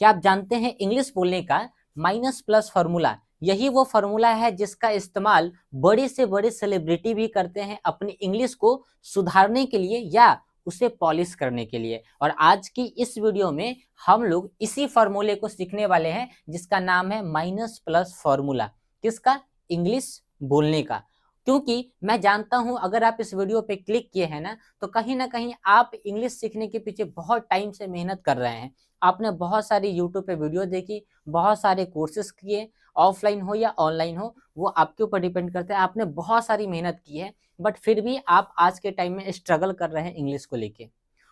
क्या आप जानते हैं इंग्लिश बोलने का माइनस प्लस फॉर्मूला यही वो फॉर्मूला है जिसका इस्तेमाल बड़े से बड़े सेलिब्रिटी भी करते हैं अपनी इंग्लिश को सुधारने के लिए या उसे पॉलिश करने के लिए। और आज की इस वीडियो में हम लोग इसी फॉर्मूले को सीखने वाले हैं जिसका नाम है माइनस प्लस फॉर्मूला। किसका? इंग्लिश बोलने का। क्योंकि मैं जानता हूं अगर आप इस वीडियो पे क्लिक किए हैं ना कहीं आप इंग्लिश सीखने के पीछे बहुत टाइम से मेहनत कर रहे हैं। आपने बहुत सारी यूट्यूब पे वीडियो देखी, बहुत सारे कोर्सेज किए, ऑफलाइन हो या ऑनलाइन हो वो आपके ऊपर डिपेंड करता है। आपने बहुत सारी मेहनत की है बट फिर भी आप आज के टाइम में स्ट्रगल कर रहे हैं इंग्लिश को लेके।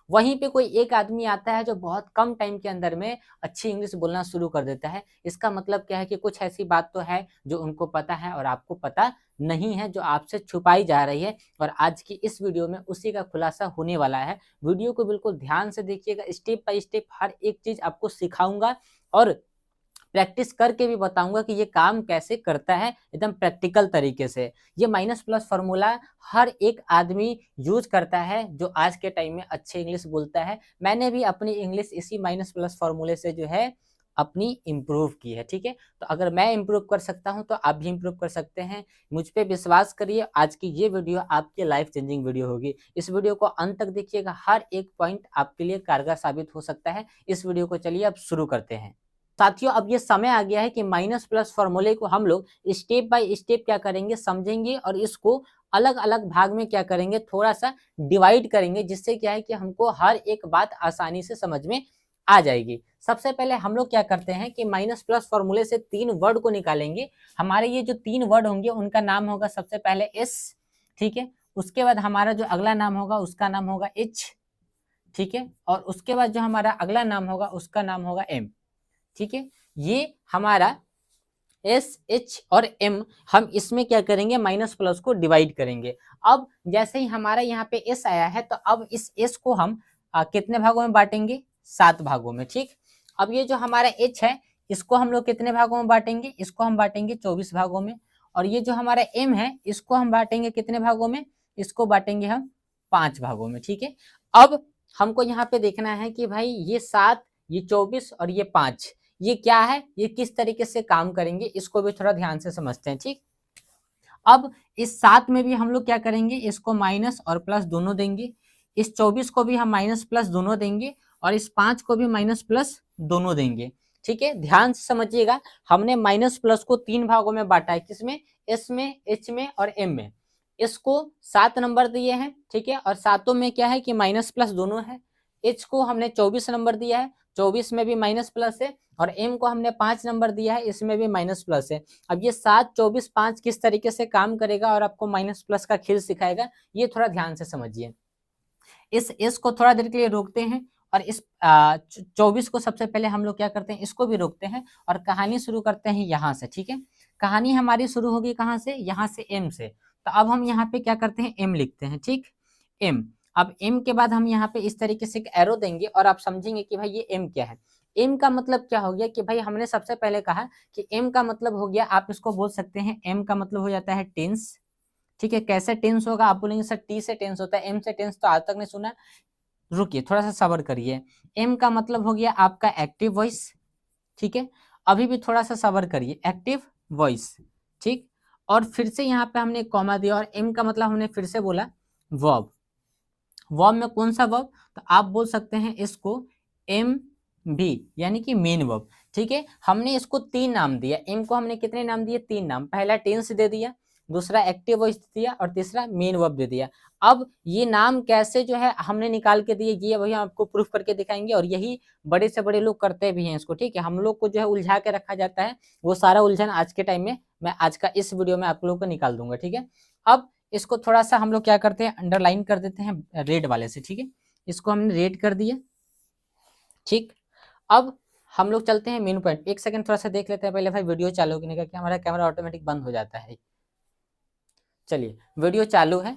वहीं पे कोई एक आदमी आता है जो बहुत कम टाइम के अंदर में अच्छी इंग्लिश बोलना शुरू कर देता है। इसका मतलब क्या है कि कुछ ऐसी बात तो है जो उनको पता है और आपको पता नहीं है, जो आपसे छुपाई जा रही है। और आज की इस वीडियो में उसी का खुलासा होने वाला है। वीडियो को बिल्कुल ध्यान से देखिएगा, स्टेप बाय स्टेप हर एक चीज आपको सिखाऊंगा और प्रैक्टिस करके भी बताऊंगा कि ये काम कैसे करता है एकदम प्रैक्टिकल तरीके से। ये माइनस प्लस फॉर्मूला हर एक आदमी यूज करता है जो आज के टाइम में अच्छे इंग्लिश बोलता है। मैंने भी अपनी इंग्लिश इसी माइनस प्लस फॉर्मूले से जो है अपनी इम्प्रूव की है। ठीक है, तो अगर मैं इम्प्रूव कर सकता हूं तो आप भी इम्प्रूव कर सकते हैं। मुझ पे विश्वास करिए, आज की ये वीडियो आपके लाइफ चेंजिंग वीडियो होगी। इस वीडियो को अंत तक देखिएगा, हर एक पॉइंट आपके लिए कारगर साबित हो सकता है। इस वीडियो को चलिए अब शुरू करते हैं। साथियों, अब ये समय आ गया है कि माइनस प्लस फॉर्मूले को हम लोग स्टेप बाय स्टेप क्या करेंगे, समझेंगे और इसको अलग अलग भाग में क्या करेंगे, थोड़ा सा डिवाइड करेंगे, जिससे क्या है कि हमको हर एक बात आसानी से समझ में आ जाएगी। सबसे पहले हम लोग क्या करते हैं कि माइनस प्लस फॉर्मूले से 3 वर्ड को निकालेंगे। हमारे ये जो 3 वर्ड होंगे उनका नाम होगा सबसे पहले एस, ठीक है। उसके बाद हमारा जो अगला नाम होगा उसका नाम होगा एच, ठीक है। और उसके बाद जो हमारा अगला नाम होगा उसका नाम होगा एम, ठीक है। ये हमारा एस, एच और एम, हम इसमें क्या करेंगे, माइनस प्लस को डिवाइड करेंगे। अब जैसे ही हमारा यहाँ पे एस आया है तो अब इस एस को हम कितने भागों में बांटेंगे, 7 भागों में, ठीक। अब ये जो हमारा एच है इसको हम लोग कितने भागों में बांटेंगे, इसको हम बांटेंगे 24 भागों में। और ये जो हमारा एम है इसको हम बांटेंगे कितने भागों में, इसको बांटेंगे हम 5 भागों में, ठीक है। अब हमको यहाँ पे देखना है कि भाई ये 7, ये 24 और ये 5 ये क्या है, ये किस तरीके से काम करेंगे, इसको भी थोड़ा ध्यान से समझते हैं, ठीक। अब इस 7 में भी हम लोग क्या करेंगे, इसको माइनस और प्लस दोनों देंगे। इस 24 को भी हम माइनस प्लस दोनों देंगे और इस 5 को भी माइनस प्लस दोनों देंगे, ठीक है। ध्यान से समझिएगा, हमने माइनस प्लस को 3 भागों में बांटा है, किसमें, एस में, एच में और एम में। इसको 7 नंबर दिए हैं, ठीक है। और सातों में क्या है कि माइनस प्लस दोनों है। एच को हमने 24 नंबर दिया है, 24 में भी माइनस प्लस है। और एम को हमने 5 नंबर दिया है, इसमें भी माइनस प्लस है। अब ये 7, 24, 5 किस तरीके से काम करेगा और आपको माइनस प्लस का खेल सिखाएगा, ये थोड़ा ध्यान से समझिए। इस एस को थोड़ा देर के लिए रोकते हैं और इस 24 को सबसे पहले हम लोग क्या करते हैं, इसको भी रोकते हैं और कहानी शुरू करते हैं यहाँ से, ठीक है। कहानी हमारी शुरू होगी कहाँ से, यहाँ से, एम से। तो अब हम यहाँ पे क्या करते हैं, एम लिखते हैं, ठीक, एम। अब एम के बाद हम यहाँ पे इस तरीके से एक एरो देंगे और आप समझेंगे कि भाई ये एम क्या है। एम का मतलब क्या हो गया कि भाई हमने सबसे पहले कहा कि एम का मतलब हो गया, आप इसको बोल सकते हैं एम का मतलब हो जाता है टेंस, ठीक है। कैसे टेंस होगा, आप बोलेंगे सर टी से टेंस होता है, एम से टेंस तो आज तक नहीं सुना। रुकिए थोड़ा सा सब्र करिए। एम का मतलब हो गया आपका एक्टिव वॉइस, ठीक है। अभी भी थोड़ा सा सब्र करिए, एक्टिव वॉइस, ठीक। और फिर से यहाँ पे हमने कॉमा दिया और एम का मतलब हमने फिर से बोला वर्ब। वर्ब में कौन सा वर्ब, तो आप बोल सकते हैं इसको एम भी, यानी कि मेन वर्ब, ठीक है। हमने इसको 3 नाम दिया, एम को हमने कितने नाम दिए, 3 नाम। पहला टेंस दे दिया, दूसरा एक्टिव वॉइस दे दिया और तीसरा मेन वर्ब दे दिया। अब ये नाम कैसे जो है हमने निकाल के दिए, ये वही आपको प्रूफ करके दिखाएंगे और यही बड़े से बड़े लोग करते भी हैं इसको, ठीक है। हम लोग को जो है उलझा के रखा जाता है, वो सारा उलझन आज के टाइम में मैं आज का इस वीडियो में आप लोगों को निकाल दूंगा, ठीक है। अब इसको थोड़ा सा हम लोग क्या करते हैं, अंडरलाइन कर देते हैं रेड वाले से, ठीक है। इसको हमने रेड कर दिया, ठीक। अब हम लोग चलते हैं मेनू पॉइंट। एक सेकंड थोड़ा सा देख लेते हैं पहले भाई वीडियो चालू करने का, क्या हमारा कैमरा ऑटोमेटिक बंद हो जाता है। चलिए वीडियो चालू है,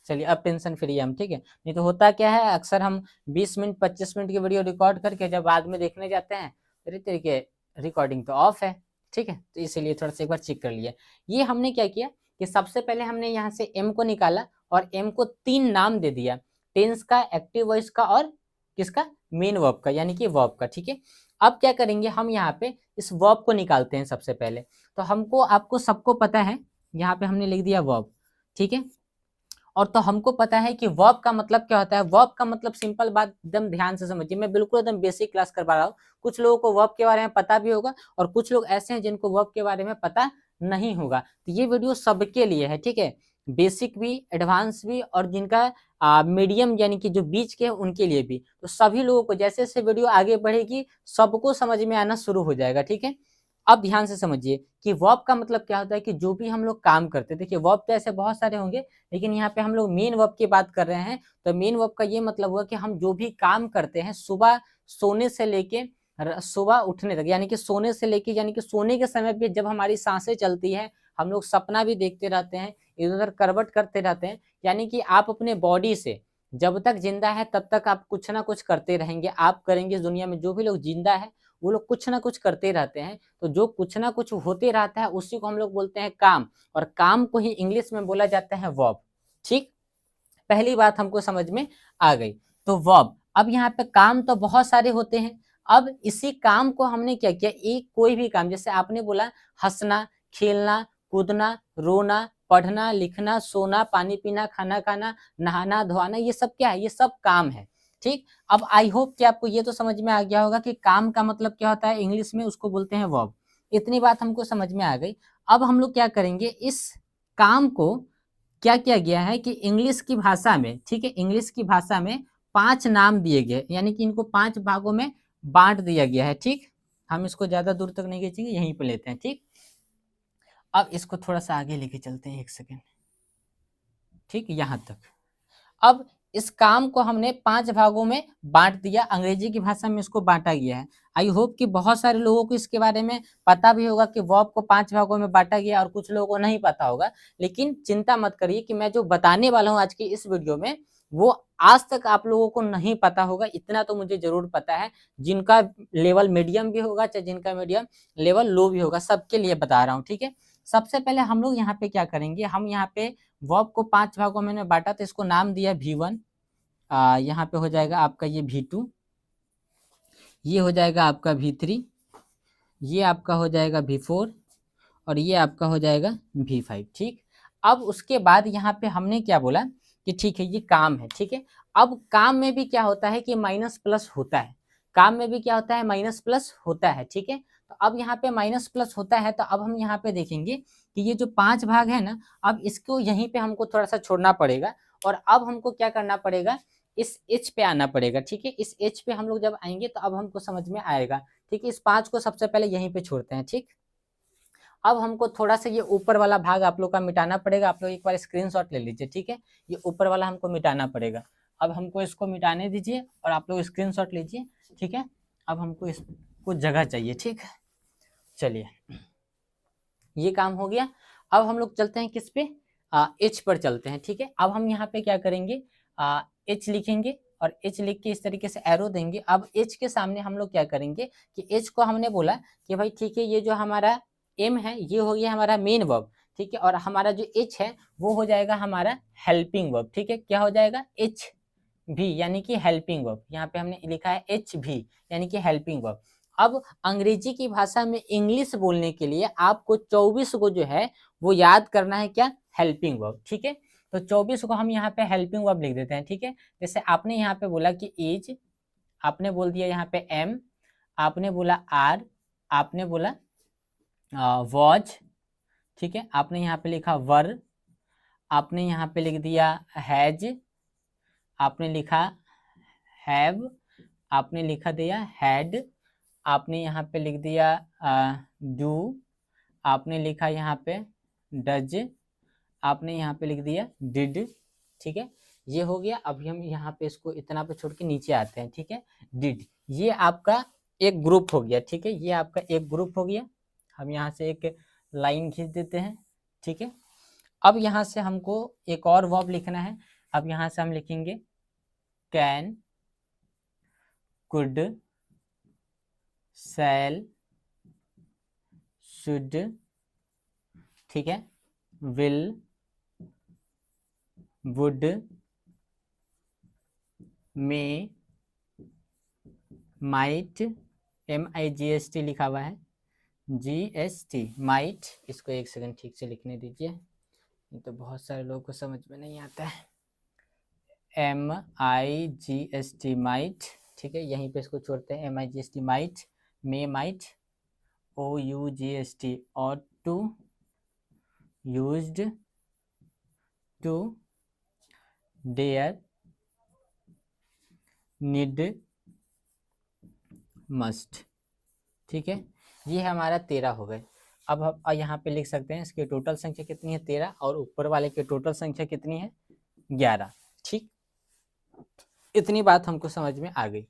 चलिए अब टेंशन फ्री है हम, ठीक है। नहीं तो होता क्या है, अक्सर हम 20 मिनट 25 मिनट की वीडियो रिकॉर्ड करके जब बाद में देखने जाते हैं तो तरीके रिकॉर्डिंग तो ऑफ है, ठीक है। तो इसीलिए थोड़ा सा एक बार चेक कर लिया। ये हमने क्या किया कि सबसे पहले हमने यहाँ से एम को निकाला और एम को 3 नाम दे दिया, टेंस का, एक्टिव वॉइस का और किसका, मेन वर्ब का, यानी कि वर्ब का। ठीक है, अब क्या करेंगे हम यहाँ पे इस वर्ब को निकालते हैं सबसे पहले। तो हमको, आपको सबको पता है, यहाँ पे हमने लिख दिया वर्ब। ठीक है, और तो हमको पता है कि वर्ब का मतलब क्या होता है। वर्ब का मतलब, सिंपल बात, एकदम ध्यान से समझिए, मैं बिल्कुल एकदम बेसिक क्लास करवा रहा हूँ। कुछ लोगों को वर्ब के बारे में पता भी होगा और कुछ लोग ऐसे हैं जिनको वर्ब के बारे में पता नहीं होगा, तो ये वीडियो सबके लिए है। ठीक है, बेसिक भी, एडवांस भी, और जिनका मीडियम यानी कि जो बीच के हैं उनके लिए भी। तो सभी लोगों को, जैसे जैसे वीडियो आगे बढ़ेगी सबको समझ में आना शुरू हो जाएगा। ठीक है, अब ध्यान से समझिए कि वर्ब का मतलब क्या होता है कि जो भी हम लोग काम करते हैं, देखिए वर्ब तो ऐसे बहुत सारे होंगे, लेकिन यहाँ पे हम लोग मेन वर्ब की बात कर रहे हैं। तो मेन वर्ब का ये मतलब हुआ कि हम जो भी काम करते हैं सुबह सोने से लेके सुबह उठने तक, यानी कि सोने से लेके, यानी कि सोने के समय पे जब हमारी सांसें चलती है, हम लोग सपना भी देखते रहते हैं, इधर उधर करवट करते रहते हैं, यानी कि आप अपने बॉडी से जब तक जिंदा है तब तक आप कुछ ना कुछ करते रहेंगे। आप करेंगे, दुनिया में जो भी लोग जिंदा है वो लोग कुछ ना कुछ करते रहते हैं। तो जो कुछ ना कुछ होते रहता है उसी को हम लोग बोलते हैं काम, और काम को ही इंग्लिश में बोला जाता है वर्ब। ठीक, पहली बात हमको समझ में आ गई। तो वर्ब, अब यहाँ पे काम तो बहुत सारे होते हैं। अब इसी काम को हमने क्या किया, एक कोई भी काम, जैसे आपने बोला हंसना, खेलना, कूदना, रोना, पढ़ना, लिखना, सोना, पानी पीना, खाना खाना, नहाना धोना, ये सब क्या है, ये सब काम है। ठीक, अब आई होप कि आपको ये तो समझ में आ गया होगा कि काम का मतलब क्या होता है इंग्लिश में, उसको बोलते हैं वर्ब। इतनी बात हमको समझ में आ गई। अब हम लोग क्या करेंगे, इस काम को क्या किया गया है कि इंग्लिश की भाषा में, ठीक है, इंग्लिश की भाषा में 5 नाम दिए गए, यानी कि इनको 5 भागों में बांट दिया गया है। ठीक, हम इसको ज्यादा दूर तक नहीं खींचेंगे, यहीं पे लेते हैं। ठीक, अब इसको थोड़ा सा आगे लेके चलते हैं, 1 सेकेंड। ठीक, यहां तक। अब इस काम को हमने 5 भागों में बांट दिया, अंग्रेजी की भाषा में इसको बांटा गया है। आई होप कि बहुत सारे लोगों को इसके बारे में पता भी होगा कि वर्ब को 5 भागों में बांटा गया, और कुछ लोगों को नहीं पता होगा। लेकिन चिंता मत करिए कि मैं जो बताने वाला हूं आज की इस वीडियो में, वो आज तक आप लोगों को नहीं पता होगा, इतना तो मुझे जरूर पता है। जिनका लेवल मीडियम भी होगा, चाहे जिनका मीडियम लेवल लो भी होगा, सबके लिए बता रहा हूँ। ठीक है, सबसे पहले हम लोग यहाँ पे क्या करेंगे, हम यहाँ पे वर्ब को 5 भागों में बांटा, तो इसको नाम दिया V1। यहाँ पे हो जाएगा आपका ये V2, ये हो जाएगा आपका V3, ये आपका हो जाएगा V4, और ये आपका हो जाएगा V5। ठीक, अब उसके बाद यहाँ पे हमने क्या बोला कि ठीक है ये काम है। ठीक है, अब काम में भी क्या होता है कि माइनस प्लस होता है, काम में भी क्या होता है, माइनस प्लस होता है। ठीक है, तो अब यहाँ पे माइनस प्लस होता है, तो अब हम यहाँ पे देखेंगे कि ये जो 5 भाग है ना, अब इसको यहीं पे हमको थोड़ा सा छोड़ना पड़ेगा, और अब हमको क्या करना पड़ेगा, इस H पे आना पड़ेगा। ठीक है, इस H पे हम लोग जब आएंगे तो अब हमको समझ में आएगा। ठीक है, इस 5 को सबसे पहले यहीं पे छोड़ते हैं। ठीक, अब हमको थोड़ा सा ये ऊपर वाला भाग आप लोग का मिटाना पड़ेगा। आप लोग एक बार स्क्रीनशॉट ले लीजिए। ठीक है, ये ऊपर वाला हमको मिटाना पड़ेगा। अब हमको इसको मिटाने दीजिए और आप लोग स्क्रीनशॉट लीजिए। ठीक है, अब हमको इसको जगह चाहिए। ठीक है, चलिए ये काम हो गया। अब हम लोग चलते हैं किस पे, एच पर चलते हैं। ठीक है, अब हम यहाँ पे क्या करेंगे, एच लिखेंगे, और एच लिख के इस तरीके से एरो देंगे। अब एच के सामने हम लोग क्या करेंगे कि एच को हमने बोला कि भाई ठीक है, ये जो हमारा एम है ये हो गया हमारा मेन वर्ब। ठीक है, और हमारा जो एच है वो हो जाएगा हमारा हेल्पिंग वर्ब। ठीक है, क्या हो जाएगा, एच भी, यानी कि हेल्पिंग वर्ब। यहाँ पे हमने लिखा है एच भी, यानी कि हेल्पिंग वर्ब। अब अंग्रेजी की भाषा में इंग्लिश बोलने के लिए आपको 24 को जो है वो याद करना है, क्या, हेल्पिंग वर्ब। ठीक है, तो 24 को हम यहाँ पे हेल्पिंग वर्ब लिख देते हैं। ठीक है, जैसे आपने यहाँ पे बोला कि एज, आपने बोल दिया यहाँ पे एम, आपने बोला आर, आपने बोला वॉच। ठीक है, आपने यहाँ पे लिखा वर, आपने यहाँ पे लिख दिया हैज, आपने लिखा हैव, आपने लिखा दिया हैड, आपने यहाँ पे लिख दिया डू, आपने लिखा यहाँ पे डज, आपने यहाँ पे लिख दिया डिड। ठीक है, ये हो गया। अभी हम यहाँ पे इसको इतना पे छोड़ के नीचे आते हैं। ठीक है, डिड, ये आपका एक ग्रुप हो गया। ठीक है, ये आपका एक ग्रुप हो गया। हम यहाँ से एक लाइन खींच देते हैं। ठीक है, अब यहाँ से हमको एक और वर्ब लिखना है। अब यहाँ से हम लिखेंगे कैन, कुड, शैल, शुड, ठीक है, will, would, may, might, MIGST लिखा हुआ है, GST माइट, इसको एक सेकंड ठीक से लिखने दीजिए, ये तो बहुत सारे लोगों को समझ में नहीं आता है। MIGST माइट, ठीक है, यहीं पे इसको छोड़ते हैं, MIGST might, may might, OUGST ought to, used to, dare, need, must, ठीक है, ये हमारा 13 हो गए। अब हम यहाँ पे लिख सकते हैं इसकी टोटल संख्या कितनी है 13, और ऊपर वाले की टोटल संख्या कितनी है 11, ठीक, इतनी बात हमको समझ में आ गई।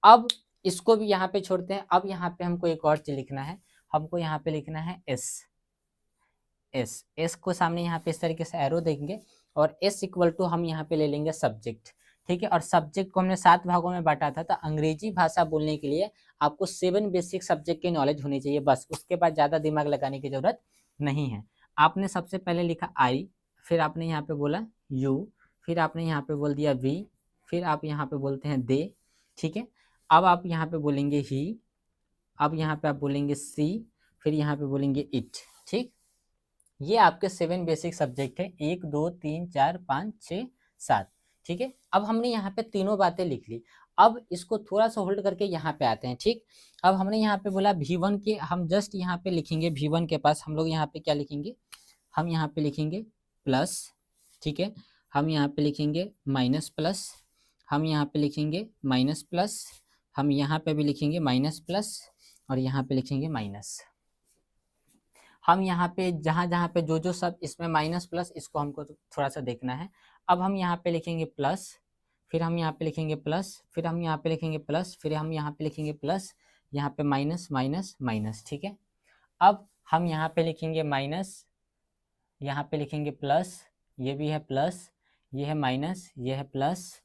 अब इसको भी यहाँ पे छोड़ते हैं। अब यहाँ पे हमको एक और चीज लिखना है, हमको यहाँ पे लिखना है एस को सामने यहाँ पे इस तरीके से एरो देंगे, और एस इक्वल टू हम यहाँ पे ले लेंगे सब्जेक्ट, ठीक है, और सब्जेक्ट को हमने 7 भागों में बांटा था। तो अंग्रेजी भाषा बोलने के लिए आपको 7 बेसिक सब्जेक्ट की नॉलेज होनी चाहिए, बस, उसके बाद ज़्यादा दिमाग लगाने की जरूरत नहीं है। आपने सबसे पहले लिखा आई, फिर आपने यहाँ पे बोला यू, फिर आपने यहाँ पे बोल दिया वी, फिर आप यहाँ पे बोलते हैं दे, ठीक है। अब आप यहाँ पे बोलेंगे ही, अब यहाँ पे आप बोलेंगे सी, फिर यहाँ पे बोलेंगे इट, ठीक। ये आपके 7 बेसिक सब्जेक्ट है, 1 2 3 4 5 6 7, ठीक है। अब हमने यहाँ पे तीनों बातें लिख ली। अब इसको थोड़ा सा होल्ड करके यहाँ पे आते हैं, ठीक। अब हमने यहाँ पे बोला V1 के, हम जस्ट यहाँ पे लिखेंगे V1 के पास हम लोग यहाँ पे क्या लिखेंगे, हम यहाँ पे लिखेंगे प्लस, ठीक है, हम यहाँ पे लिखेंगे माइनस प्लस, हम यहाँ पे लिखेंगे माइनस प्लस, हम यहाँ पे भी लिखेंगे माइनस प्लस, और यहाँ पे लिखेंगे माइनस। हम यहाँ पे जहाँ जहाँ पे जो जो सब इसमें माइनस प्लस, इसको हमको थोड़ा सा देखना है। अब हम यहाँ पे लिखेंगे प्लस, फिर हम यहाँ पे लिखेंगे प्लस, फिर हम यहाँ पे लिखेंगे प्लस, फिर हम यहाँ पे लिखेंगे प्लस, यहाँ पे माइनस माइनस माइनस, ठीक है। अब हम यहाँ पे लिखेंगे माइनस, यहाँ पे लिखेंगे प्लस, ये भी है प्लस, ये है माइनस, ये है प्लस,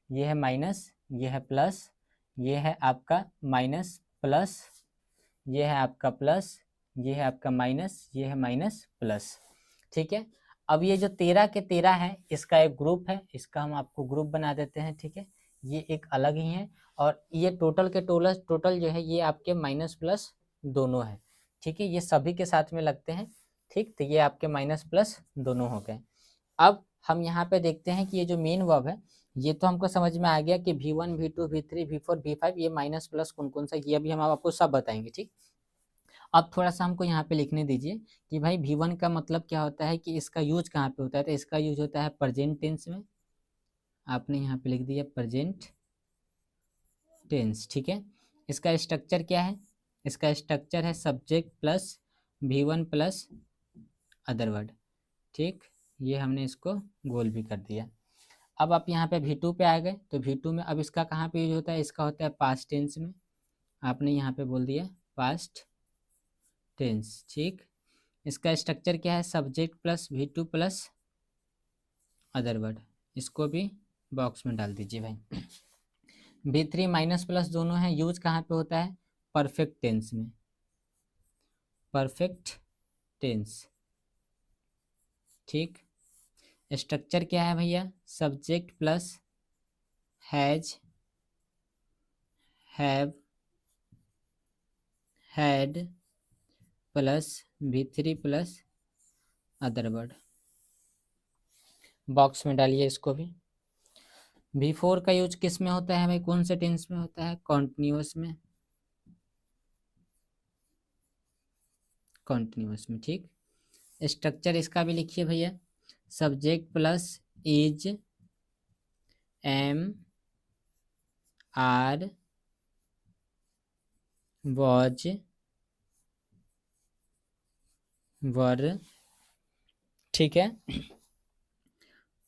ये है माइनस, ये है प्लस, ये है आपका माइनस प्लस, ये है आपका प्लस, ये है आपका माइनस, ये है माइनस प्लस, ठीक है। अब ये जो 13 के 13 है, इसका एक ग्रुप है, इसका हम आपको ग्रुप बना देते हैं, ठीक है, ये एक अलग ही है। और ये टोटल के टोटल जो है ये आपके माइनस प्लस दोनों है, ठीक है, ये सभी के साथ में लगते हैं, ठीक। तो ये आपके माइनस प्लस दोनों हो गए। अब हम यहाँ पे देखते हैं कि ये जो मेन वर्ब है, ये तो हमको समझ में आ गया कि V1 V2 V3 V4 V5 ये माइनस प्लस कौन कौन सा, ये अभी हम आपको सब बताएंगे, ठीक। अब थोड़ा सा हमको यहाँ पे लिखने दीजिए कि भाई V1 का मतलब क्या होता है, कि इसका यूज कहाँ पे होता है। तो इसका यूज होता है प्रेजेंट टेंस में, आपने यहाँ पे लिख दिया प्रेजेंट टेंस, ठीक है। इसका स्ट्रक्चर क्या है, इसका स्ट्रक्चर है subject plus V1 plus other word, ठीक। ये हमने इसको गोल भी कर दिया। अब आप यहाँ पे V2 पे आ गए, तो V2 में अब इसका कहाँ पे यूज होता है, इसका होता है पास्ट टेंस में, आपने यहाँ पे बोल दिया पास्ट टेंस, ठीक। इसका स्ट्रक्चर क्या है, subject plus V2 plus other word, इसको भी बॉक्स में डाल दीजिए भाई। V3 माइनस प्लस दोनों है, यूज कहाँ पे होता है, परफेक्ट टेंस में, परफेक्ट टेंस, ठीक। स्ट्रक्चर क्या है भैया, subject plus has, have, had plus V3 plus other word, box में डालिए इसको भी। V4 का यूज किस में होता है भाई, कौन से टेंस में होता है, कॉन्टिन्यूअस में, कॉन्टिन्यूअस में, ठीक। स्ट्रक्चर इसका भी लिखिए भैया, subject plus is, M, are, was, were, ठीक है,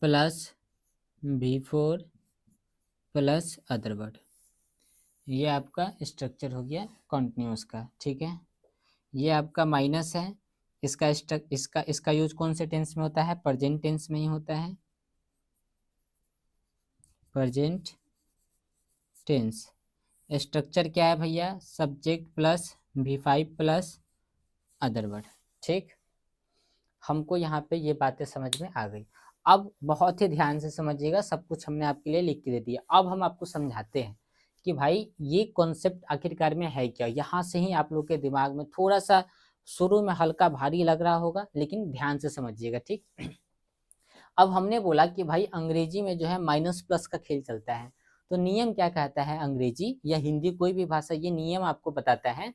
plus V4 plus other word, ये आपका स्ट्रक्चर हो गया कॉन्टिन्यूअस का, ठीक है। ये आपका माइनस है, इसका यूज कौन से टेंस में होता है, प्रेजेंट टेंस में ही होता है, प्रेजेंट टेंस। स्ट्रक्चर क्या है भैया, subject plus V5 plus other word, ठीक। हमको यहाँ पे ये बातें समझ में आ गई। अब बहुत ही ध्यान से समझिएगा, सब कुछ हमने आपके लिए लिख के दे दिया। अब हम आपको समझाते हैं कि भाई ये कॉन्सेप्ट आखिरकार में है क्या। यहाँ से ही आप लोग के दिमाग में थोड़ा सा शुरू में हल्का भारी लग रहा होगा, लेकिन ध्यान से समझिएगा, ठीक। अब हमने बोला कि भाई अंग्रेजी में जो है माइनस प्लस का खेल चलता है, तो नियम क्या कहता है, अंग्रेजी या हिंदी कोई भी भाषा, ये नियम आपको बताता है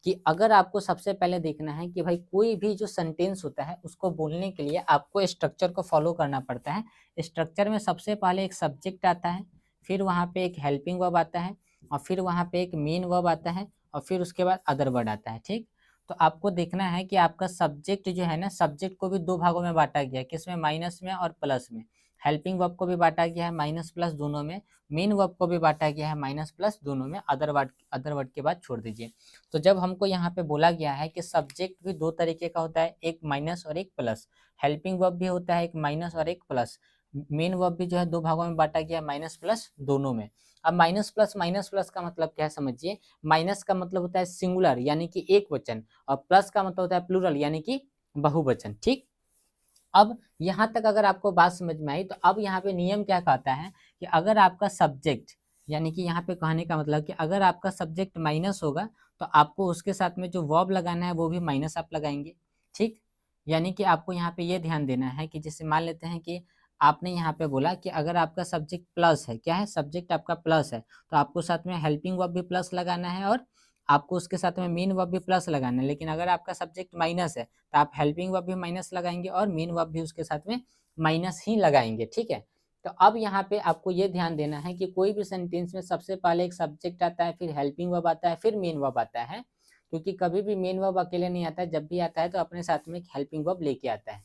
कि अगर आपको सबसे पहले देखना है कि भाई कोई भी जो सेंटेंस होता है उसको बोलने के लिए आपको स्ट्रक्चर को फॉलो करना पड़ता है। स्ट्रक्चर में सबसे पहले एक सब्जेक्ट आता है, फिर वहाँ पे एक हेल्पिंग वर्ब आता है, और फिर वहाँ पे एक मेन वर्ब आता है, और फिर उसके बाद अदर वर्ड आता है, ठीक। तो आपको देखना है कि आपका सब्जेक्ट जो है ना, सब्जेक्ट को भी दो भागों में बांटा गया है, किसमें, माइनस में और प्लस में। हेल्पिंग वर्ब को भी बांटा गया है माइनस प्लस दोनों में, मेन वर्ब को भी बांटा गया है माइनस प्लस दोनों में, अदर वर्ड के बाद छोड़ दीजिए। तो जब हमको यहाँ पे बोला गया है कि सब्जेक्ट भी दो तरीके का होता है, एक माइनस और एक प्लस, हेल्पिंग वर्ब भी होता है एक माइनस और एक प्लस, मेन वर्ब भी जो है दो भागों में बांटा गया है माइनस प्लस दोनों में। अब माइनस प्लस का मतलब क्या है समझिए। माइनस का मतलब होता है सिंगुलर यानी कि एक वचन, और प्लस का मतलब होता है प्लूरल यानी कि बहुवचन, ठीक। अब यहाँ तक अगर आपको बात समझ में आई, तो अब यहाँ पे नियम क्या कहता है कि अगर आपका सब्जेक्ट, यानी कि यहाँ पे कहने का मतलब कि अगर आपका सब्जेक्ट माइनस होगा तो आपको उसके साथ में जो वर्ब लगाना है वो भी माइनस आप लगाएंगे, ठीक। यानी कि आपको यहाँ पे ये ध्यान देना है कि जैसे मान लेते हैं कि आपने यहाँ पे बोला कि अगर आपका सब्जेक्ट प्लस है, क्या है, सब्जेक्ट आपका प्लस है, तो आपको साथ में हेल्पिंग वर्ब भी प्लस लगाना है और आपको उसके साथ में मेन वर्ब भी प्लस लगाना है। लेकिन अगर आपका सब्जेक्ट माइनस है तो आप हेल्पिंग वर्ब भी माइनस लगाएंगे और मेन वर्ब भी उसके साथ में माइनस ही लगाएंगे, ठीक है। तो अब यहाँ पे आपको ये ध्यान देना है कि कोई भी सेंटेंस में सबसे पहले एक सब्जेक्ट आता है, फिर हेल्पिंग वर्ब आता है, फिर मेन वर्ब आता है, क्योंकि कभी भी मेन वर्ब अकेले नहीं आता है, जब भी आता है तो अपने साथ में एक हेल्पिंग वर्ब लेके आता है,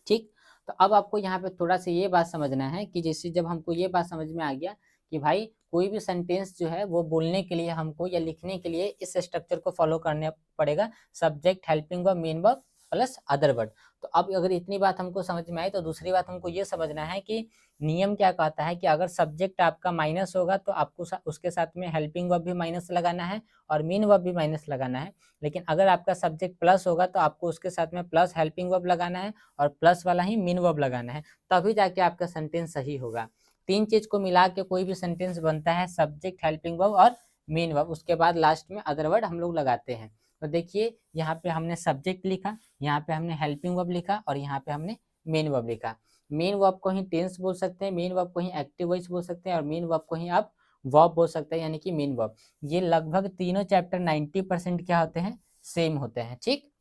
ठीक। तो अब आपको यहाँ पे थोड़ा सा ये बात समझना है कि जैसे जब हमको ये बात समझ में आ गया कि भाई कोई भी सेंटेंस जो है वो बोलने के लिए हमको या लिखने के लिए इस स्ट्रक्चर को फॉलो करने पड़ेगा, subject, helping verb, main verb plus other word. तो अब अगर इतनी बात हमको समझ में आई, तो दूसरी बात हमको ये समझना है कि नियम क्या कहता है कि अगर सब्जेक्ट आपका माइनस होगा तो आपको उसके साथ में हेल्पिंग वर्ब भी माइनस लगाना है और मेन वर्ब भी माइनस लगाना है। लेकिन अगर आपका सब्जेक्ट प्लस होगा तो आपको उसके साथ में प्लस हेल्पिंग वर्ब लगाना है और प्लस वाला ही मेन वर्ब लगाना है, तभी जाके आपका सेंटेंस सही होगा। तीन चीज को मिला के कोई भी सेंटेंस बनता है, सब्जेक्ट, हेल्पिंग वर्ब और मेन वर्ब, उसके बाद लास्ट में अदर वर्ड हम लोग लगाते हैं। तो देखिए यहाँ पे हमने सब्जेक्ट लिखा, यहाँ पे हमने हेल्पिंग वर्ब लिखा और यहाँ पे हमने मेन वर्ब लिखा। मेन वर्ब को ही टेंस बोल सकते हैं, मेन वर्ब को ही एक्टिव वॉइस बोल सकते हैं और मेन वर्ब को ही आप वर्ब बोल सकते हैं, यानी कि मेन वर्ब। ये लगभग तीनों चैप्टर 90% क्या होते हैं, सेम होते हैं, ठीक।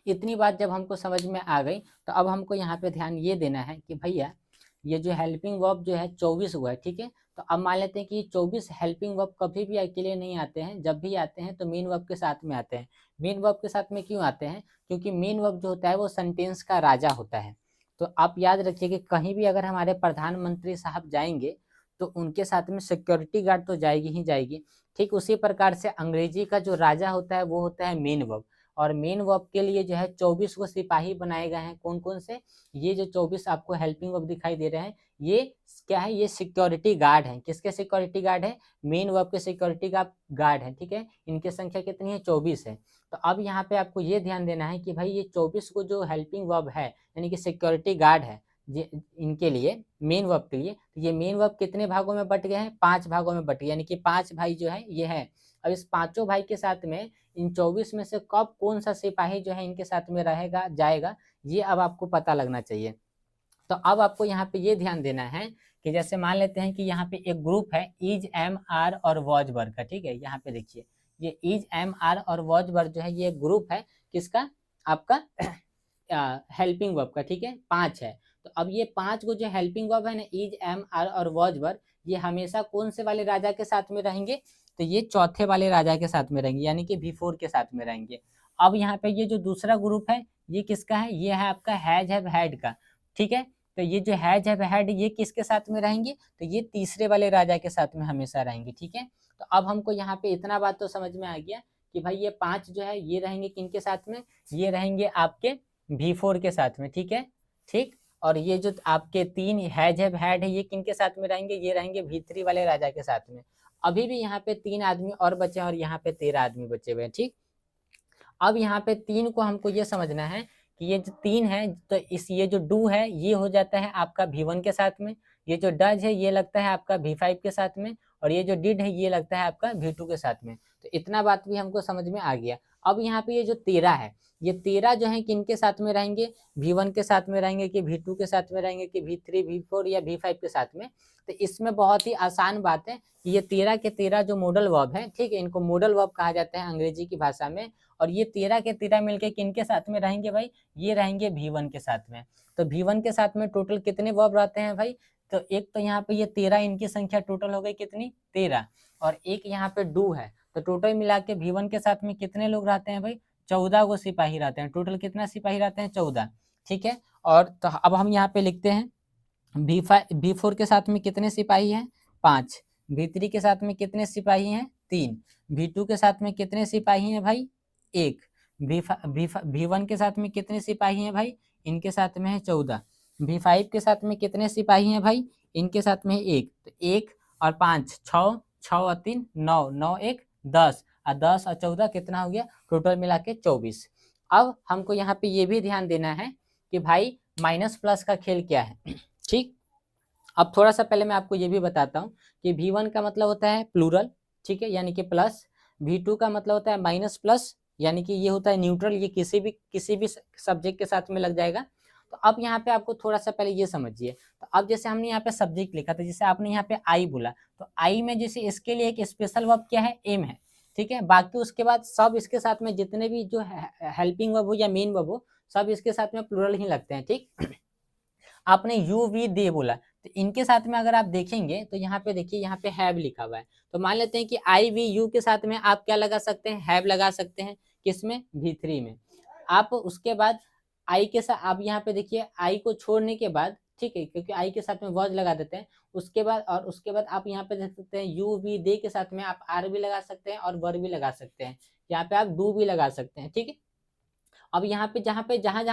इतनी बात जब हमको समझ में आ गई, तो अब हमको यहाँ पे ध्यान ये देना है कि भैया ये जो हेल्पिंग वर्ब जो है 24 हुआ है, ठीक है। तो अब मान लेते हैं कि 24 हेल्पिंग वर्ब कभी भी अकेले नहीं आते हैं, जब भी आते हैं तो मेन वर्ब के साथ में आते हैं। मेन वर्ब के साथ में क्यों आते हैं, क्योंकि मेन वर्ब जो होता है वो सेंटेंस का राजा होता है। तो आप याद रखिए कि कहीं भी अगर हमारे प्रधानमंत्री साहब जाएंगे तो उनके साथ में सिक्योरिटी गार्ड तो जाएगी ही जाएगी, ठीक। उसी प्रकार से अंग्रेजी का जो राजा होता है वो होता है मेन वर्ब, और मेन वर्ब के लिए जो है 24 को सिपाही बनाए गए हैं। कौन कौन से, ये जो 24 आपको हेल्पिंग वर्ब दिखाई दे रहे हैं, ये क्या है, ये सिक्योरिटी गार्ड हैं। किसके सिक्योरिटी गार्ड है, मेन वर्ब के सिक्योरिटी गार्ड है, ठीक है। इनकी संख्या कितनी है, 24 है। तो अब यहाँ पे आपको ये ध्यान देना है कि भाई ये 24 को जो हेल्पिंग वर्ब है यानी कि सिक्योरिटी गार्ड है, इनके लिए, मेन वर्ब के लिए, तो ये मेन वर्ब कितने भागों में बट गए हैं, 5 भागों में बट गए, यानी कि 5 भाई जो है ये है। अब इस पांचों भाई के साथ में इन 24 में से कब कौन सा सिपाही जो है इनके साथ में रहेगा, जाएगा, ये अब आपको पता लगना चाहिए। तो अब आपको यहाँ पे ये ध्यान देना है कि जैसे मान लेते हैं कि यहाँ पे एक ग्रुप है इज, एम, आर और वॉज वर्ग का, ठीक है। यहाँ पे देखिए ये इज, एम, आर और वॉज वर्ग जो है ये ग्रुप है किसका, आपका हेल्पिंग वर्ब का, ठीक है। 5 है। तो अब ये 5 को जो हेल्पिंग वर्ब है ना, इज, एम, आर और वॉज वर्ब, ये हमेशा कौन से वाले राजा के साथ में रहेंगे, तो ये चौथे वाले राजा के साथ में रहेंगे, यानी कि V4 के साथ में रहेंगे। अब यहाँ पे ये जो दूसरा ग्रुप है ये किसका है, ये है आपका हैज, हैव, हैड का, ठीक है। तो ये जो हैज, हैव, हैड ये किसके साथ में रहेंगे, तो ये तीसरे वाले राजा के साथ में हमेशा रहेंगे, ठीक है। तो अब हमको यहाँ पे इतना बात तो समझ में आ गया कि भाई ये 5 जो है ये रहेंगे किनके साथ में, ये रहेंगे आपके V4 के साथ में, ठीक है, ठीक। और ये जो आपके 3 हैज, हैव, हैड है ये किनके साथ में रहेंगे, ये रहेंगे V3 वाले राजा के साथ में। अभी भी यहाँ पे 3 आदमी और बचे हैं और यहाँ पे 13 आदमी बचे हुए हैं, ठीक। अब यहाँ पे 3 को हमको ये समझना है कि ये जो 3 है, तो इस ये जो डू है ये हो जाता है आपका V1 के साथ में, ये जो डज है ये लगता है आपका V5 के साथ में, और ये जो डिड है ये लगता है आपका V2 के साथ में। तो इतना बात भी हमको समझ में आ गया। अब यहाँ पे ये जो 13 है, ये 13 जो है किनके साथ में रहेंगे, V1 के साथ में रहेंगे कि V2 के साथ में रहेंगे कि V3 V4 या V5 के साथ में। तो इसमें बहुत ही आसान बात है कि ये 13 के 13 जो मॉडल वर्ब है, ठीक है, इनको मॉडल वर्ब कहा जाता है अंग्रेजी की भाषा में। और ये 13 के 13 मिलके किनके साथ में रहेंगे भाई, ये रहेंगे V1 के साथ में। तो V1 के साथ में टोटल कितने वर्ब रहते हैं भाई, तो एक तो यहाँ पे ये 13 इनकी संख्या टोटल हो गई कितनी 13, और एक यहाँ पे डू है। तो टोटल मिला के V1 के साथ में कितने लोग रहते हैं भाई, 14 को सिपाही रहते हैं। टोटल कितना सिपाही रहते हैं, 14, ठीक है। और तो अब हम यहाँ पे लिखते हैं V4 के साथ में कितने सिपाही हैं, 5। V3 के साथ में कितने सिपाही हैं, 3। V2 के साथ में कितने सिपाही हैं भाई, 1। V1 के साथ में कितने सिपाही हैं भाई, इनके साथ में है 14। V5 के साथ में कितने सिपाही हैं भाई, इनके साथ में 1। तो 1 और 5 6, 6 और 3 9, 9 1 10, और 10 और 14 कितना हो गया, टोटल मिला के 24। अब हमको यहाँ पे ये भी ध्यान देना है कि भाई माइनस प्लस का खेल क्या है, ठीक। अब थोड़ा सा पहले मैं आपको ये भी बताता हूँ कि V1 का मतलब होता है प्लूरल, ठीक है, यानी कि प्लस। V2 का मतलब होता है माइनस प्लस, यानी कि ये होता है न्यूट्रल, ये किसी भी सब्जेक्ट के साथ में लग जाएगा। तो अब यहाँ पे आपको थोड़ा सा पहले ये समझिए। तो अब जैसे हमने यहाँ पे सब्जेक्ट लिखा था, जैसे आपने यहाँ पे आई बोला, तो आई में जैसे इसके लिए एक स्पेशल वर्ब क्या है, एम है, ठीक है। बाकी उसके बाद सब इसके साथ में जितने भी जो हेल्पिंग वर्ब हो या मेन वर्ब हो, सब इसके साथ में प्लूरल ही लगते हैं, ठीक। आपने यू वी दे बोला, तो इनके साथ में अगर आप देखेंगे तो यहाँ पे देखिए, यहाँ पे हैव लिखा हुआ है। तो मान लेते हैं कि आई वी यू के साथ में आप क्या लगा सकते हैं, हैव लगा सकते हैं, किसमें, V3 में। आप उसके बाद आई के साथ, आप यहाँ पे देखिए आई को छोड़ने के बाद, ठीक है, क्योंकि आई के साथ में वॉज लगा देते हैं, उसके बाद और उसके बाद आप यहाँ पे देख सकते हैं यू वी दे के साथ में आप आर भी लगा सकते हैं और वर भी लगा सकते हैं, यहाँ पे आप डू भी लगा सकते हैं, ठीक है। अब यहाँ पे जहाँ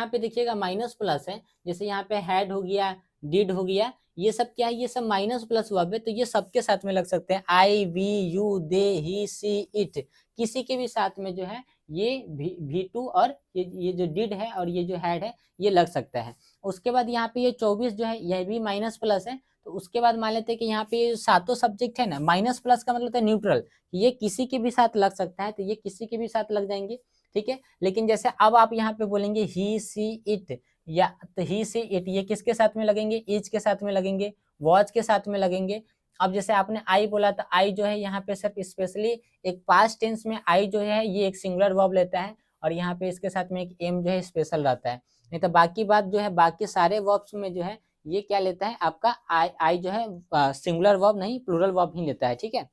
पे देखिएगा माइनस प्लस है, जैसे यहाँ पे हैड हो गया, डिड हो गया, ये सब क्या है, ये सब माइनस प्लस वर्ब है, तो ये सबके साथ में लग सकते हैं। I we you they he she it, किसी के भी साथ में जो है ये V2 और ये जो डिड है और ये जो हैड है ये लग सकता है। उसके बाद यहाँ पे ये 24 जो है यह भी माइनस प्लस है। तो उसके बाद मान लेते हैं कि यहाँ पे ये सातों सब्जेक्ट है ना, माइनस प्लस का मतलब होता है न्यूट्रल, ये किसी के भी साथ लग सकता है, तो ये किसी के भी साथ लग जाएंगे, ठीक है। लेकिन जैसे अब आप यहाँ पे बोलेंगे ही सी इट, या तो ही सी इट ये किसके साथ में लगेंगे, इज के साथ में लगेंगे, वॉच के साथ में लगेंगे। अब जैसे आपने आई बोला, तो आई जो है यहाँ पे सिर्फ स्पेशली एक पास्ट टेंस में आई जो है ये एक सिंगुलर वर्ब लेता है, और यहाँ पे इसके साथ में एक एम जो है स्पेशल रहता है। नहीं तो बाकी बात जो है, बाकी सारे वर्ब्स में जो है ये क्या लेता है, आपका आई जो है सिंगुलर वर्ब नहीं प्लूरल वर्ब ही लेता है, ठीक है।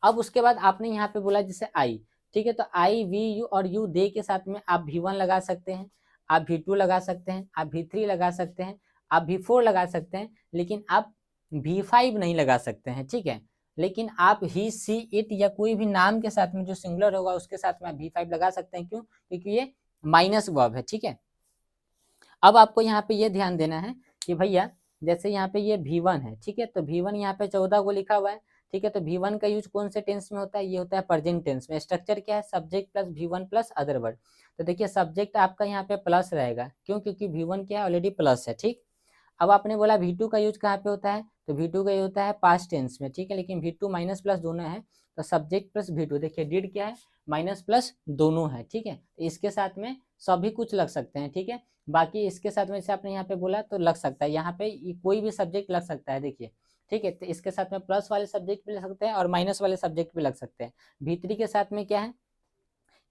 अब उसके बाद आपने यहाँ पे बोला जैसे आई, ठीक है, तो आई वी यू और यू दे के साथ में आप V1 लगा सकते हैं, आप V2 लगा सकते हैं, आप V3 लगा सकते हैं, आप V4 लगा सकते हैं, लेकिन आप V5 नहीं लगा सकते हैं, ठीक है। लेकिन आप ही सी इट या कोई भी नाम के साथ में जो सिंगुलर होगा उसके साथ में आप V5 लगा सकते हैं, क्यों, क्योंकि ये माइनस वर्ब है, ठीक है। अब आपको यहाँ पे ये ध्यान देना है कि भैया जैसे यहाँ पे ये V1 है, ठीक है, तो V1 यहाँ पे 14 को लिखा हुआ है, ठीक है। तो V1 का यूज कौन से टेंस में होता है, ये होता है प्रेजेंट टेंस में। स्ट्रक्चर क्या है, subject plus V1 plus other word. तो देखिए सब्जेक्ट आपका यहाँ पे प्लस रहेगा, क्यों, क्योंकि V1 क्या है, ऑलरेडी प्लस है, ठीक। अब आपने बोला V2 का यूज कहाँ पे होता है, तो V2 का यूज होता है पास्ट टेंस में, ठीक है, लेकिन V2 माइनस प्लस दोनों है, तो सब्जेक्ट प्लस V2, देखिए डिड क्या है, माइनस प्लस दोनों है, ठीक है। तो इसके साथ में सभी कुछ लग सकते हैं, ठीक है। बाकी इसके साथ में जैसे आपने यहाँ पे बोला तो लग सकता है, यहाँ पे कोई भी सब्जेक्ट लग सकता है, देखिए, ठीक है। तो इसके साथ में प्लस वाले सब्जेक्ट भी लग सकते हैं और माइनस वाले सब्जेक्ट भी लग सकते हैं। V3 के साथ में क्या है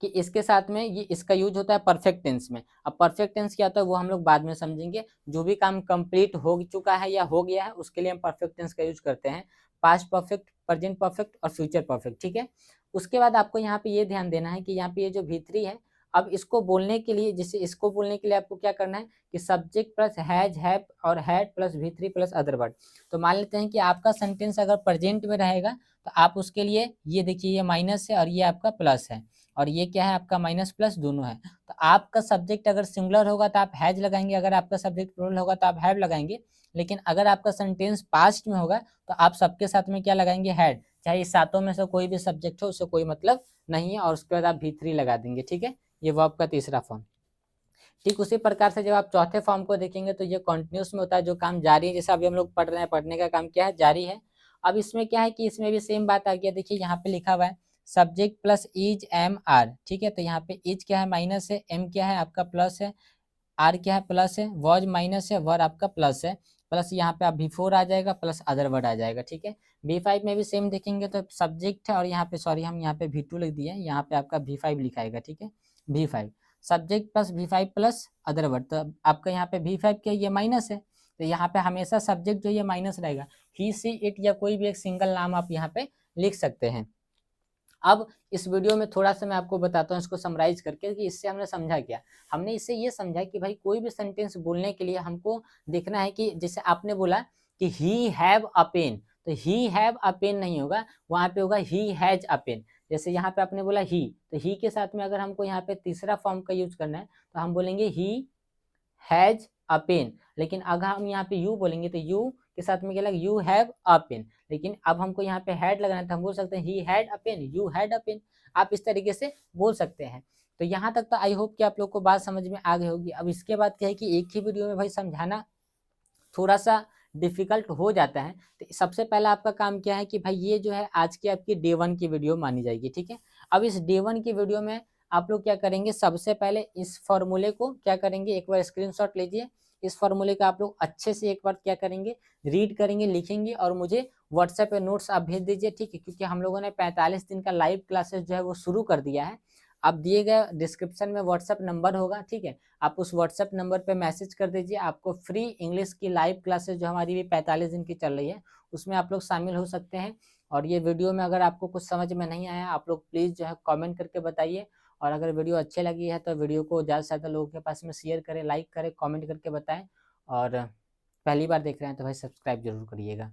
कि इसके साथ में ये इसका यूज होता है परफेक्ट टेंस में। अब परफेक्ट टेंस क्या होता है वो हम लोग बाद में समझेंगे। जो भी काम कंप्लीट हो चुका है या हो गया है उसके लिए हम परफेक्ट टेंस का यूज करते हैं, पास्ट परफेक्ट, प्रेजेंट परफेक्ट और फ्यूचर परफेक्ट, ठीक है। उसके बाद आपको यहाँ पे ये ध्यान देना है कि यहाँ पे ये जो V3 है, अब इसको बोलने के लिए, जैसे इसको बोलने के लिए आपको क्या करना है कि सब्जेक्ट प्लस हैज, हैव और had plus V3 plus other word. तो मान लेते हैं कि आपका सेंटेंस अगर प्रेजेंट में रहेगा तो आप उसके लिए ये देखिए ये माइनस है और ये आपका प्लस है, और ये क्या है आपका माइनस प्लस दोनों है। तो आपका सब्जेक्ट अगर सिंगुलर होगा तो आप हैज लगाएंगे, अगर आपका सब्जेक्ट प्लूरल होगा तो आप हैव लगाएंगे। लेकिन अगर आपका सेंटेंस पास्ट में होगा तो आप सबके साथ में क्या लगाएंगे, हैड, चाहे इस सातों में से कोई भी सब्जेक्ट हो उससे कोई मतलब नहीं है, और उसके बाद आप V3 लगा देंगे, ठीक है। ये वर्ब का तीसरा फॉर्म। ठीक उसी प्रकार से जब आप चौथे फॉर्म को देखेंगे तो ये कंटिन्यूस में होता है, जो काम जारी है, जैसे अभी हम लोग पढ़ रहे हैं, पढ़ने का काम क्या है, जारी है। अब इसमें क्या है कि इसमें भी सेम बात आ गया, देखिए यहाँ पे लिखा हुआ है subject plus is M R, ठीक है। तो यहाँ पे इज क्या है माइनस है, एम क्या है आपका प्लस है, आर क्या है प्लस है, वॉज माइनस है, वर आपका प्लस है, प्लस यहाँ पे आप बिफोर आ जाएगा प्लस अदर वर्ड आ जाएगा, ठीक है। B5 में भी सेम देखेंगे तो सब्जेक्ट है और यहाँ पे सॉरी हम यहाँ पे V2 लिख दिए, यहाँ पे आपका V5 लिखाएगा, ठीक है। V5 subject plus V5 plus other word, तो आपका यहाँ पे V5 क्या ये माइनस है, तो यहाँ पे हमेशा सब्जेक्ट जो ये माइनस रहेगा, ही सी इट या कोई भी एक सिंगल नाम आप यहाँ पे लिख सकते हैं। अब इस वीडियो में थोड़ा सा मैं आपको बताता हूँ इसको समराइज करके कि इससे हमने समझा क्या। हमने इससे ये समझा कि भाई कोई भी सेंटेंस बोलने के लिए हमको देखना है कि जैसे आपने बोला कि ही हैव अ पेन, तो ही हैव अ पेन नहीं होगा, वहां पे होगा ही हैज अ पेन। जैसे यहाँ पे आपने बोला ही, तो ही के साथ में अगर हमको यहाँ पे तीसरा फॉर्म का यूज करना है तो हम बोलेंगे ही हैज अ पेन। लेकिन अगर हम यहाँ पे यू बोलेंगे तो यू के साथ में क्या लगा, यू हैव अ पेन। लेकिन अब हमको यहाँ पे हैड लगाना है तो हम बोल सकते हैं he had a pen, you had a pen. आप इस तरीके से बोल सकते हैं। तो यहाँ तक तो आई होप कि आप लोग को बात समझ में आ गई होगी। अब इसके बाद क्या है कि एक ही वीडियो में भाई समझाना थोड़ा सा डिफिकल्ट हो जाता है। तो सबसे पहला आपका काम क्या है कि भाई ये जो है आज की आपकी डे 1 की वीडियो मानी जाएगी, ठीक है। अब इस डे 1 की वीडियो में आप लोग क्या करेंगे, सबसे पहले इस फॉर्मूले को क्या करेंगे, एक बार स्क्रीनशॉट लीजिए। इस फॉर्मूले का आप लोग अच्छे से एक बार क्या करेंगे, रीड करेंगे, लिखेंगे और मुझे व्हाट्सएप पे नोट्स आप भेज दीजिए, ठीक है। क्योंकि हम लोगों ने 45 दिन का लाइव क्लासेस जो है वो शुरू कर दिया है। आप दिए गए डिस्क्रिप्शन में व्हाट्सएप नंबर होगा, ठीक है। आप उस व्हाट्सएप नंबर पे मैसेज कर दीजिए, आपको फ्री इंग्लिश की लाइव क्लासेस जो हमारी भी 45 दिन की चल रही है उसमें आप लोग शामिल हो सकते हैं। और ये वीडियो में अगर आपको कुछ समझ में नहीं आया आप लोग प्लीज़ जो है कमेंट करके बताइए। और अगर वीडियो अच्छी लगी है तो वीडियो को ज़्यादा से ज़्यादा लोगों के पास में शेयर करें, लाइक करें, कमेंट करके बताएं। और पहली बार देख रहे हैं तो भाई सब्सक्राइब जरूर करिएगा।